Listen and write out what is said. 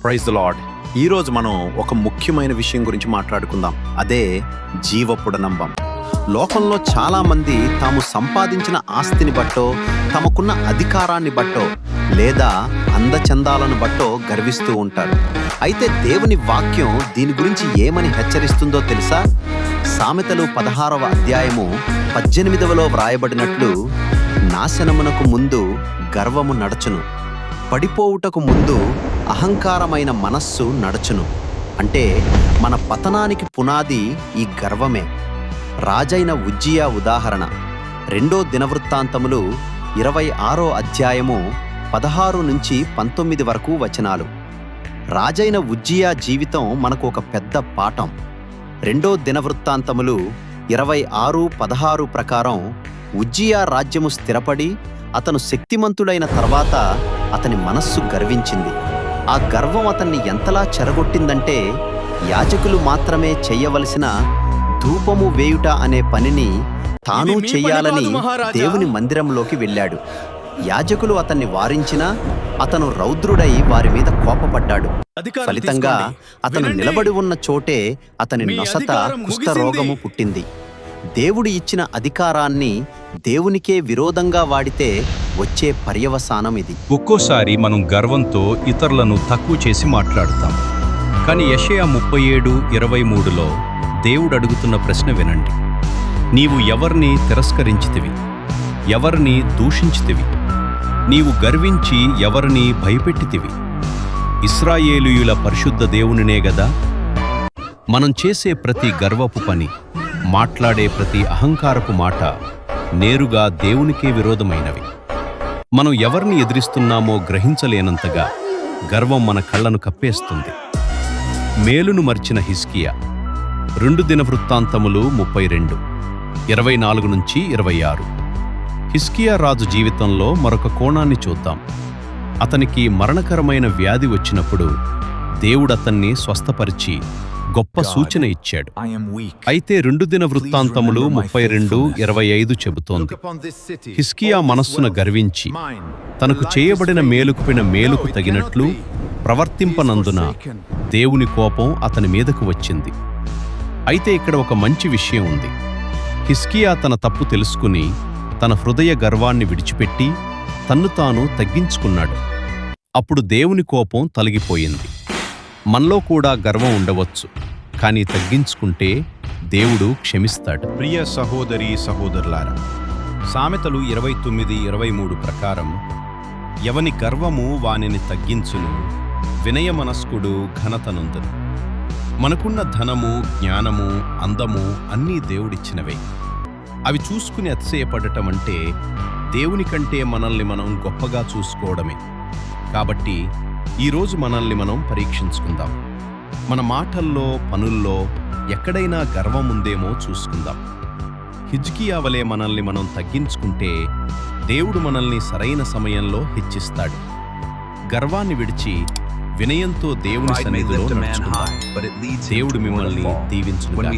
Praise the lord. ఈరోజు మనం ఒక ముఖ్యమైన విషయం గురించి మాట్లాడుకుందాం. అదే జీవపుడనంబం. లోకంలో చాలామంది తాము సంపాదించిన ఆస్తిని బట్టో, తమకున్న అధికారాన్ని బట్టో, లేదా అందచందాలను బట్టో గర్విస్తూ ఉంటారు. అయితే దేవుని వాక్యం దీని గురించి ఏమని హెచ్చరిస్తుందో తెలుసా? సామెతలు 16వ అధ్యాయము 18లో వ్రాయబడినట్లు, నాశనమునకు ముందు గర్వము నడచును, పడిపోవుటకు ముందు అహంకారమైన మనస్సు నడచును. అంటే మన పతనానికి పునాది ఈ గర్వమే. రాజైన ఉజ్జియా ఉదాహరణ 2 దినవృత్తాంతములు 26వ అధ్యాయము 16 నుంచి 19 వరకు వచనాలు. రాజైన ఉజ్జియా జీవితం మనకు ఒక పెద్ద పాఠం. 2 దినవృత్తాంతములు 26:16 ప్రకారం ఉజ్జియా రాజ్యము స్థిరపడి అతను శక్తిమంతుడైన తర్వాత అతని మనస్సు గర్వించింది. ఆ గర్వం అతన్ని ఎంతలా చెరగొట్టిందంటే, యాజకులు మాత్రమే చెయ్యవలసిన ధూపము వేయుట అనే పనిని తాను చెయ్యాలని దేవుని మందిరంలోకి వెళ్ళాడు. యాజకులు అతన్ని వారించినా అతను రౌద్రుడై వారి మీద కోపపడ్డాడు. ఫలితంగా అతను నిలబడి ఉన్న చోటే అతని నొసట కుష్ఠరోగము పుట్టింది. దేవుడు ఇచ్చిన అధికారాన్ని దేవునికే విరోధంగా వాడితే వచ్చే పర్యవసానం ఇది. ఒక్కోసారి మనం గర్వంతో ఇతరులను తక్కువ చేసి మాట్లాడుతాం. కానీ యెషయా 37:23లో దేవుడు అడుగుతున్న ప్రశ్న వినండి. నీవు ఎవర్ని తిరస్కరించితివి? ఎవర్ని దూషించితివి? నీవు గర్వించి ఎవరిని భయపెట్టితివి? ఇశ్రాయేలీయుల పరిశుద్ధ దేవునినే గదా? మనం చేసే ప్రతి గర్వపు పని, మాట్లాడే ప్రతి అహంకారపు మాట నేరుగా దేవునికే విరోధమైనవి. మనం ఎవరిని ఎదిరిస్తున్నామో గ్రహించలేనంతగా గర్వం మన కళ్ళను కప్పేస్తుంది. మేలును మర్చిన హిజ్కియా 2 దినవృత్తాంతములు 32:24-26. హిజ్కియా రాజు జీవితంలో మరొక కోణాన్ని చూద్దాం. అతనికి మరణకరమైన వ్యాధి వచ్చినప్పుడు దేవుడతన్ని స్వస్థపరిచి గొప్ప సూచన ఇచ్చాడు. అయితే 2 దినవృత్తాంతములు 32:25 చెబుతోంది, హిజ్కియా మనస్సున గర్వించి తనకు చేయబడిన మేలుకు తగినట్లు ప్రవర్తింపనందున దేవుని కోపం అతని మీదకు వచ్చింది. అయితే ఇక్కడ ఒక మంచి విషయం ఉంది. హిజ్కియా తన తప్పు తెలుసుకుని తన హృదయ గర్వాన్ని విడిచిపెట్టి తన్ను తాను తగ్గించుకున్నాడు. అప్పుడు దేవుని కోపం తొలగిపోయింది. మనలో కూడా గర్వం ఉండవచ్చు, కానీ తగ్గించుకుంటే దేవుడు క్షమిస్తాడు. ప్రియ సహోదరీ సహోదరులారా, సామెతలు 29:23 ప్రకారం, ఎవని గర్వము వానిని తగ్గించును, వినయమనస్కుడు ఘనతనొందును. మనకున్న ధనము, జ్ఞానము, అందము అన్నీ దేవుడిచ్చినవే. అవి చూసుకుని అతిశయపడటం అంటే దేవుని కంటే మనల్ని మనం గొప్పగా చూసుకోవడమే. కాబట్టి ఈరోజు మనల్ని మనం పరీక్షించుకుందాం. మన మాటల్లో, పనుల్లో ఎక్కడైనా గర్వం ఉందేమో చూసుకుందాం. హిజ్కియా వలె మనల్ని మనం తగ్గించుకుంటే దేవుడు మనల్ని సరైన సమయంలో హెచ్చిస్తాడు. గర్వాన్ని విడిచి వినయంతో దేవుని సన్నిధిలో నడుచుకుందాం. దేవుడు మిమ్మల్ని దీవించును గాక.